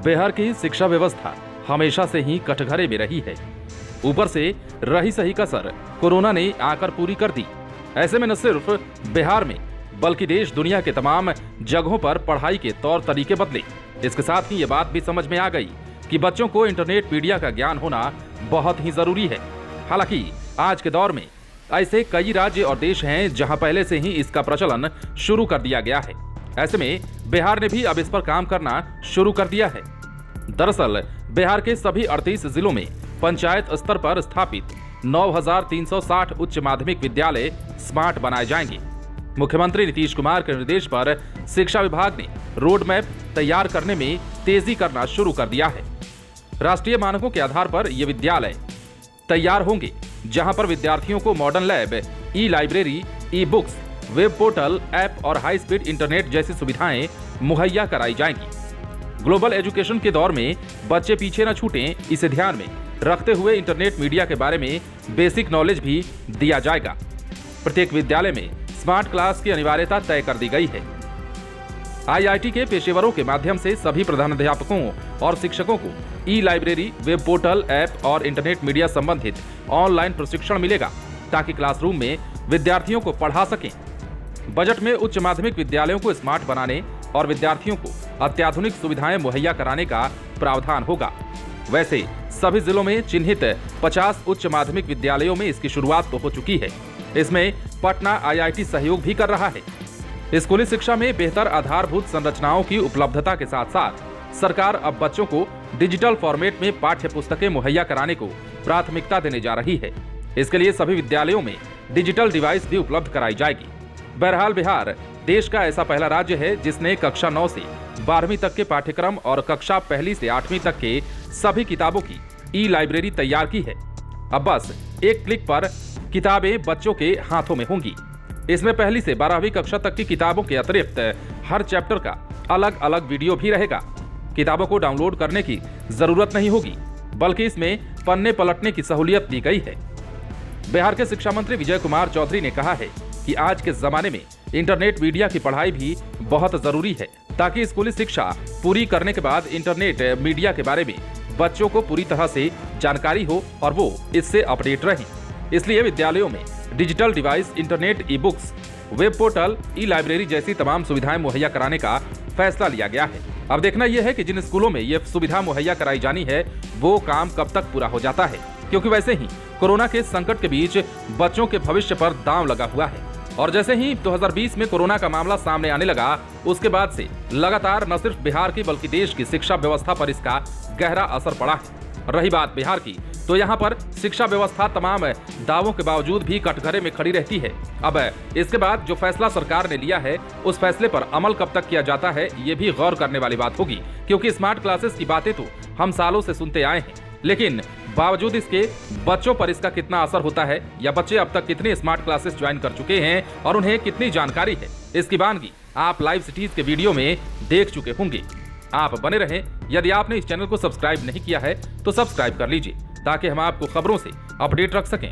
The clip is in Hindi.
बिहार की शिक्षा व्यवस्था हमेशा से ही कटघरे में रही है। ऊपर से रही सही कसर कोरोना ने आकर पूरी कर दी। ऐसे में न सिर्फ बिहार में बल्कि देश दुनिया के तमाम जगहों पर पढ़ाई के तौर तरीके बदले। इसके साथ ही ये बात भी समझ में आ गई कि बच्चों को इंटरनेट मीडिया का ज्ञान होना बहुत ही जरूरी है। हालांकि आज के दौर में ऐसे कई राज्य और देश हैं जहां पहले से ही इसका प्रचलन शुरू कर दिया गया है। ऐसे में बिहार ने भी अब इस पर काम करना शुरू कर दिया है। दरअसल बिहार के सभी 38 जिलों में पंचायत स्तर पर स्थापित 9,360 उच्च माध्यमिक विद्यालय स्मार्ट बनाए जाएंगे। मुख्यमंत्री नीतीश कुमार के निर्देश पर शिक्षा विभाग ने रोड मैप तैयार करने में तेजी करना शुरू कर दिया है। राष्ट्रीय मानकों के आधार पर ये विद्यालय तैयार होंगे, जहां पर विद्यार्थियों को मॉडर्न लैब, ई library, e books, web portal, app और हाई स्पीड इंटरनेट जैसी सुविधाएं मुहैया कराई जाएंगी। ग्लोबल एजुकेशन के दौर में बच्चे पीछे न छूटें, इसे ध्यान में रखते हुए इंटरनेट मीडिया के बारे में बेसिक नॉलेज भी दिया जाएगा। प्रत्येक विद्यालय में स्मार्ट क्लास की अनिवार्यता तय कर दी गई है। आईआईटी के पेशेवरों के माध्यम से सभी प्रधानाध्यापकों और शिक्षकों को ई लाइब्रेरी, वेब पोर्टल, ऐप और इंटरनेट मीडिया संबंधित ऑनलाइन प्रशिक्षण मिलेगा, ताकि क्लासरूम में विद्यार्थियों को पढ़ा सकें। बजट में उच्च माध्यमिक विद्यालयों को स्मार्ट बनाने और विद्यार्थियों को अत्याधुनिक सुविधाएं मुहैया कराने का प्रावधान होगा। वैसे सभी जिलों में चिन्हित 50 उच्च माध्यमिक विद्यालयों में इसकी शुरुआत तो हो चुकी है। इसमें पटना आईआईटी सहयोग भी कर रहा है। स्कूली शिक्षा में बेहतर आधारभूत संरचनाओं की उपलब्धता के साथ साथ सरकार अब बच्चों को डिजिटल फॉर्मेट में पाठ्य पुस्तकें मुहैया कराने को प्राथमिकता देने जा रही है। इसके लिए सभी विद्यालयों में डिजिटल डिवाइस भी उपलब्ध कराई जाएगी। बहरहाल बिहार देश का ऐसा पहला राज्य है जिसने कक्षा 9 से 12वीं तक के पाठ्यक्रम और कक्षा 1 से 8वीं तक के सभी किताबों की ई लाइब्रेरी तैयार की है। अब बस एक क्लिक पर किताबें बच्चों के हाथों में होंगी। इसमें 1 से 12वीं कक्षा तक की किताबों के अतिरिक्त हर चैप्टर का अलग अलग वीडियो भी रहेगा। किताबों को डाउनलोड करने की जरूरत नहीं होगी, बल्कि इसमें पन्ने पलटने की सहूलियत दी गई है। बिहार के शिक्षा मंत्री विजय कुमार चौधरी ने कहा है कि आज के जमाने में इंटरनेट मीडिया की पढ़ाई भी बहुत जरूरी है, ताकि स्कूली शिक्षा पूरी करने के बाद इंटरनेट मीडिया के बारे में बच्चों को पूरी तरह से जानकारी हो और वो इससे अपडेट रहें। इसलिए विद्यालयों में digital device, internet, e books, web portal, ई लाइब्रेरी जैसी तमाम सुविधाएं मुहैया कराने का फैसला लिया गया है। अब देखना यह है कि जिन स्कूलों में यह सुविधा मुहैया कराई जानी है वो काम कब तक पूरा हो जाता है, क्योंकि वैसे ही कोरोना के संकट के बीच बच्चों के भविष्य पर दांव लगा हुआ है। और जैसे ही 2020 में कोरोना का मामला सामने आने लगा, उसके बाद से लगातार न सिर्फ बिहार की बल्कि देश की शिक्षा व्यवस्था पर इसका गहरा असर पड़ा है। रही बात बिहार की, तो यहाँ पर शिक्षा व्यवस्था तमाम दावों के बावजूद भी कटघरे में खड़ी रहती है। अब इसके बाद जो फैसला सरकार ने लिया है, उस फैसले पर अमल कब तक किया जाता है, ये भी गौर करने वाली बात होगी, क्योंकि स्मार्ट क्लासेस की बातें तो हम सालों से सुनते आए हैं, लेकिन बावजूद इसके बच्चों पर इसका कितना असर होता है, या बच्चे अब तक कितने स्मार्ट क्लासेस ज्वाइन कर चुके हैं और उन्हें कितनी जानकारी है, इसकी बानगी आप लाइव सिटीज के वीडियो में देख चुके होंगे। आप बने रहें। यदि आपने इस चैनल को सब्सक्राइब नहीं किया है तो सब्सक्राइब कर लीजिए, ताकि हम आपको खबरों से अपडेट रख सकें।